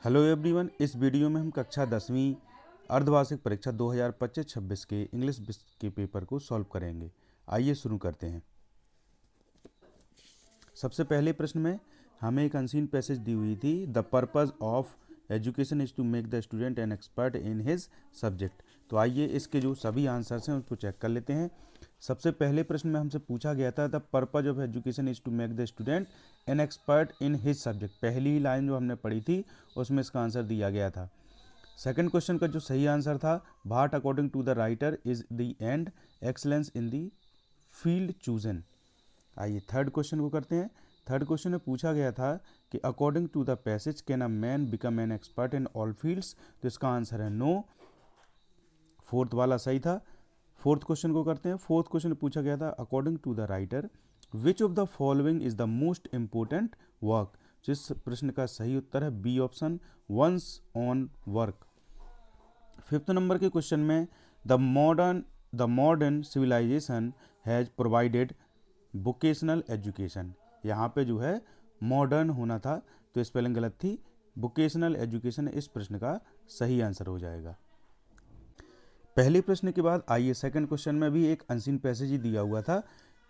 Hello everyone, इस video में हम कक्षा 10वीं अर्धवार्षिक परीक्षा 2025-26 के इंग्लिश के पेपर को सॉल्व करेंगे। आइए शुरू करते हैं। सबसे पहले प्रश्न में हमें एक अनसीन पैसेज दी हुई थी। The purpose of education is to make the student an expert in his subject. तो आइए इसके जो सभी आंसर्स हैं उसको चेक कर लेते हैं। सबसे पहले प्रश्न में हमसे पूछा गया था the purpose of education is to make the student an expert in his subject. पहली ही लाइन जो हमने पढ़ी थी उसमें इसका आंसर दिया गया था। सेकंड क्वेश्चन का जो सही आंसर था, what according to the writer is the end excellence in the field chosen. आइए थर्ड क्वेश्चन को करते हैं। थर्ड क्वेश्चन में पूछा गया था कि according to the passage can a man become an expert in all fields. तो इसका आंसर है नो। फोर्थ वाला सही था। फोर्थ क्वेश्चन को करते हैं। फोर्थ क्वेश्चन में पूछा गया था according to the writer which of the following is the most important work. जिस प्रश्न का सही उत्तर है B option, once on work. Fifth number के क्वेश्चन में the modern civilisation has provided vocational education. यहाँ पे जो है मॉडर्न होना था तो स्पेलिंग गलत थी। वोकेशनल एजुकेशन इस प्रश्न का सही आंसर हो जाएगा। पहले प्रश्न के बाद आइए सेकंड क्वेश्चन में भी एक अनसीन पैसेज ही दिया हुआ था।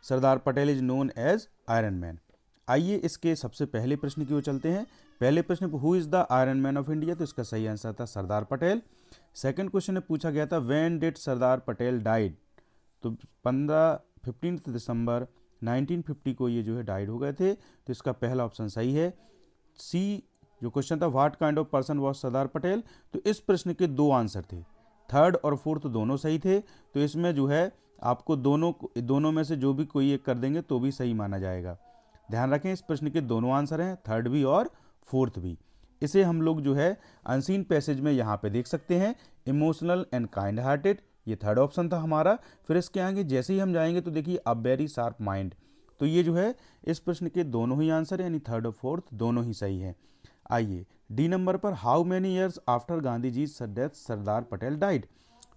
Sardar Patel is known as iron man. आइए इसके सबसे पहले प्रश्न की ओर चलते हैं। पहले प्रश्न पर who is the iron man of India. तो इसका सही आंसर था सरदार पटेल। सेकंड क्वेश्चन में पूछा गया था when did Sardar Patel died. तो 15 दिसंबर 1950 को ये जो है डाइड हो गए थे। तो इसका पहला ऑप्शन सही है। सी जो क्वेश्चन था what kind of person was Sardar Patel. तो इस प्रश्न के दो आंसर थे, थर्ड और फोर्थ दोनों सही थे। तो इसमें जो है आपको दोनों में से जो भी कोई एक कर देंगे तो भी सही माना जाएगा। ध्यान रखें इस प्रश्न के दोनों आंसर हैं, थर्ड भी और फोर्थ भी। इसे हम लोग जो है अनसीन पैसेज में यहाँ पे देख सकते हैं, इमोशनल एंड काइंड हार्टेड, ये थर्ड ऑप्शन था हमारा। फिर इसके आगे जैसे ही हम जाएंगे तो देखिए अ वेरी शार्प माइंड। तो ये जो है इस प्रश्न के दोनों ही आंसर यानी थर्ड और फोर्थ दोनों ही सही हैं। आइए डी नंबर पर how many years after Gandhi ji death Sardar Patel died.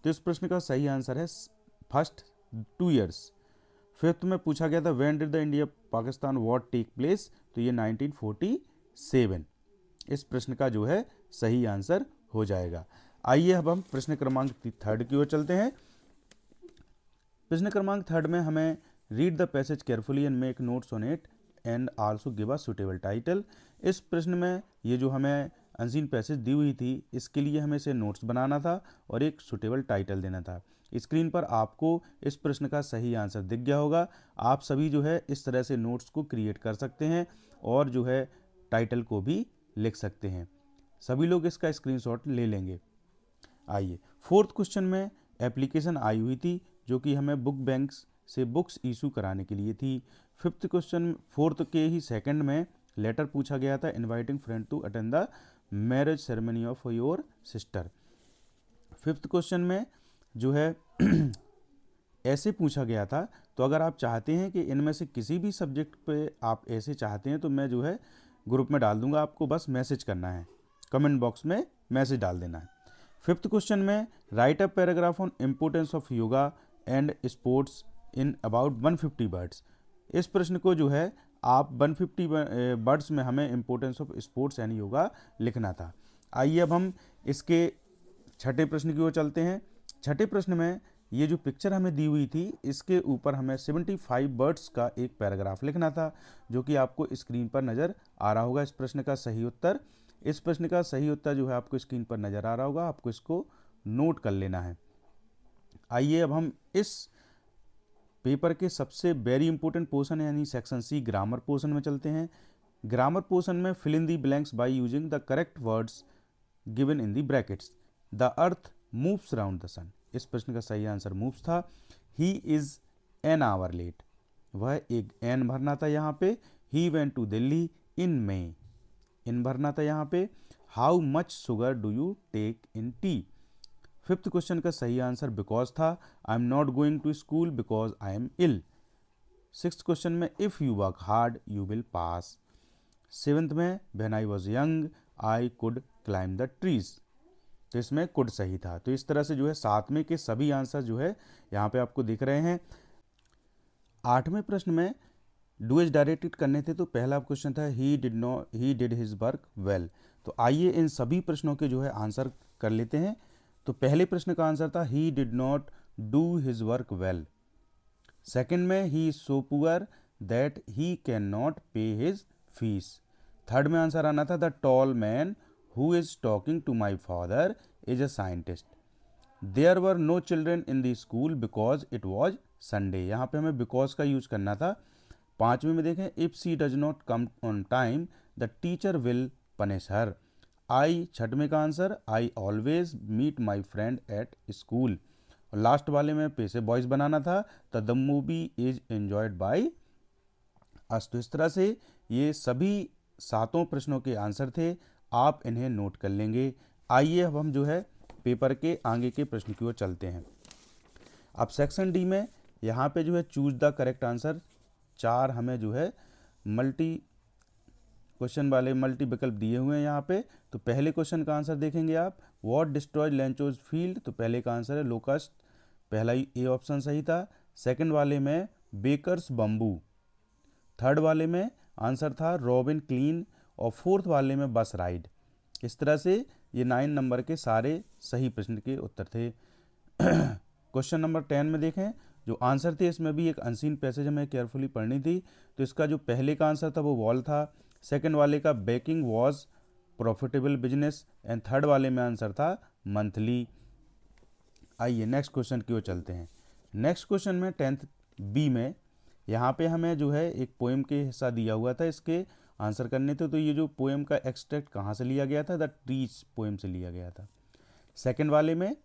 तो इस प्रश्न का सही आंसर है फर्स्ट 2 ईयर्स। फिफ्थ में पूछा गया था when did the India Pakistan war take place. तो ये 1947। इस प्रश्न का जो है सही आंसर हो जाएगा। आइए अब हम प्रश्न क्रमांक थर्ड की ओर चलते हैं। प्रश्न क्रमांक थर्ड में हमें read the passage carefully and make notes on it and also give a suitable title. इस प्रश्न में ये जो हमें अनसीन पैसेज दी हुई थी इसके लिए हमें इसे नोट्स बनाना था और एक सुटेबल टाइटल देना था। स्क्रीन पर आपको इस प्रश्न का सही आंसर दिख गया होगा। आप सभी जो है इस तरह से नोट्स को क्रिएट कर सकते हैं और जो है टाइटल को भी लिख सकते हैं। सभी लोग इसका स्क्रीनशॉट ले लेंगे। आइए फोर्थ क्वेश्चन में एप्लीकेशन आई हुई थी जो कि हमें बुक बैंक्स से बुक्स इशू कराने के लिए थी। फिफ्थ क्वेश्चन फोर्थ के ही सेकंड में लेटर पूछा गया था inviting friend to attend the marriage ceremony of your sister. Fifth question में जो है ऐसे पूछा गया था। तो अगर आप चाहते हैं कि इनमें से किसी भी सब्जेक्ट पे आप ऐसे चाहते हैं तो मैं जो है ग्रुप में डाल दूंगा, आपको बस मैसेज करना है, कमेंट बॉक्स में मैसेज डाल देना है। फिफ्थ क्वेश्चन में right a paragraph on importance of yoga and sports in about 150 words. इस प्रश्न को जो है आप 150 वर्ड्स में हमें importance of sports and yoga लिखना था। आइए अब हम इसके छठे प्रश्न की ओर चलते हैं। छठे प्रश्न में ये जो पिक्चर हमें दी हुई थी इसके ऊपर हमें 75 वर्ड्स का एक पैराग्राफ लिखना था जो कि आपको स्क्रीन पर नज़र आ रहा होगा। इस प्रश्न का सही उत्तर जो है आपको स्क्रीन पर नज़र आ रहा होगा, आपको इसको नोट कर लेना है। आइए अब हम इस पेपर के सबसे वेरी इंपॉर्टेंट पोर्शन यानी सेक्शन सी ग्रामर पोर्शन में चलते हैं। ग्रामर पोर्शन में fill in the blanks by using the correct words given in the brackets. The earth moves around the sun. इस प्रश्न का सही आंसर मूव्स था। He is an hour late, वह एक एन भरना था यहाँ पे। He went to Delhi in May, in भरना था यहाँ पे। How much sugar do you take in tea. Fifth question का सही आंसर बिकॉज था। I am not going to school because I am ill. Six question में if you work hard you will pass. Seventh में when I was young I could climb the trees. तो इसमें could सही था। तो इस तरह से जो है सातवें के सभी आंसर जो है यहाँ पे आपको दिख रहे हैं। आठवें प्रश्न में डू एज डायरेक्टेड करने थे। तो पहला क्वेश्चन था he did his work well. तो आइए इन सभी प्रश्नों के जो है आंसर कर लेते हैं। तो पहले प्रश्न का आंसर था he did not do his work well. Second में he is so poor that he can not pay his fees. Third में आंसर आना था the tall man who is talking to my father is a scientist. There were no children in the school because it was Sunday. यहाँ पे हमें because का use करना था। पांचवें में देखें if she does not come on time the teacher will punish her. आई छठवें का answer I always meet my friend at school. और लास्ट वाले में पैसे वॉइस बनाना था the movie is enjoyed by us. तो इस तरह से ये सभी सातों प्रश्नों के आंसर थे, आप इन्हें नोट कर लेंगे। आइए अब हम जो है पेपर के आगे के प्रश्न की ओर चलते हैं। अब सेक्शन डी में यहाँ पे जो है चूज द करेक्ट आंसर, 4 हमें जो है मल्टी क्वेश्चन वाले मल्टी विकल्प दिए हुए हैं यहाँ पे। तो पहले क्वेश्चन का आंसर देखेंगे आप, व्हाट डिस्ट्रॉयड लेंचोज फील्ड। तो पहले का आंसर है लोकस्ट, पहला ही ए ऑप्शन सही था। सेकंड वाले में बेकर्स बम्बू। थर्ड वाले में आंसर था रॉबिन क्लीन। और फोर्थ वाले में बस राइड। इस तरह से ये 9 नंबर के सारे सही प्रश्न के उत्तर थे। क्वेश्चन नंबर 10 में देखें जो आंसर थे, इसमें भी एक अनसीन पैसेज हमें केयरफुली पढ़नी थी। तो इसका जो पहले का आंसर था वो वॉल था, सेकंड वाले का baking was profitable business and third वाले में आंसर था मंथली। आइए नेक्स्ट क्वेश्चन की ओर चलते हैं। नेक्स्ट क्वेश्चन में 10th बी में यहाँ पे हमें जो है एक पोएम के हिस्सा दिया हुआ था, इसके आंसर करने थे। तो ये जो पोएम का एक्सट्रैक्ट कहाँ से लिया गया था, द ट्रीज पोएम से लिया गया था। सेकंड वाले में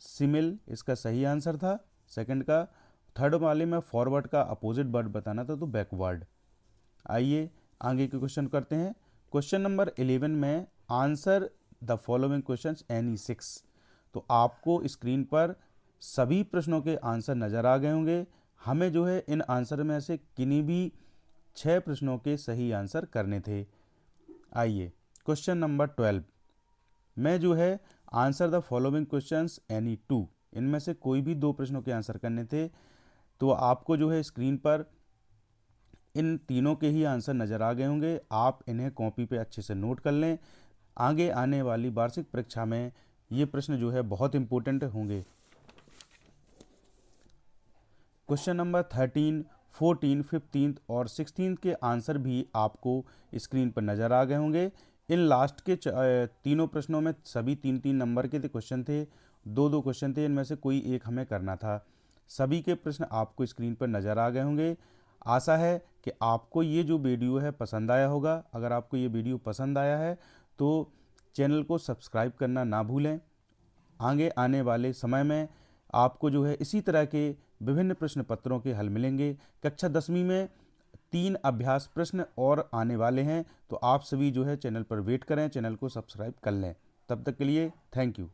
सिमिल इसका सही आंसर था सेकंड का। थर्ड वाले में फॉरवर्ड का अपोजिट वर्ड बताना था, तो बैकवर्ड। आइए आगे के क्वेश्चन करते हैं। क्वेश्चन नंबर 11 में answer the following questions any 6। तो आपको स्क्रीन पर सभी प्रश्नों के आंसर नज़र आ गए होंगे। हमें जो है इन आंसर में से किन्हीं भी 6 प्रश्नों के सही आंसर करने थे। आइए क्वेश्चन नंबर 12 में जो है answer the following questions any 2। इनमें से कोई भी 2 प्रश्नों के आंसर करने थे। तो आपको जो है स्क्रीन पर इन तीनों के ही आंसर नज़र आ गए होंगे। आप इन्हें कॉपी पे अच्छे से नोट कर लें। आगे आने वाली वार्षिक परीक्षा में ये प्रश्न जो है बहुत इंपॉर्टेंट होंगे। क्वेश्चन नंबर 13, 14, 15 और 16 के आंसर भी आपको स्क्रीन पर नज़र आ गए होंगे। इन लास्ट के तीनों प्रश्नों में सभी 3-3 नंबर के क्वेश्चन थे, 2-2 क्वेश्चन थे, इनमें से कोई एक हमें करना था। सभी के प्रश्न आपको स्क्रीन पर नज़र आ गए होंगे। आशा है कि आपको ये जो वीडियो है पसंद आया होगा। अगर आपको ये वीडियो पसंद आया है तो चैनल को सब्सक्राइब करना ना भूलें। आगे आने वाले समय में आपको जो है इसी तरह के विभिन्न प्रश्न पत्रों के हल मिलेंगे। कक्षा 10वीं में 3 अभ्यास प्रश्न और आने वाले हैं। तो आप सभी जो है चैनल पर वेट करें, चैनल को सब्सक्राइब कर लें। तब तक के लिए थैंक यू।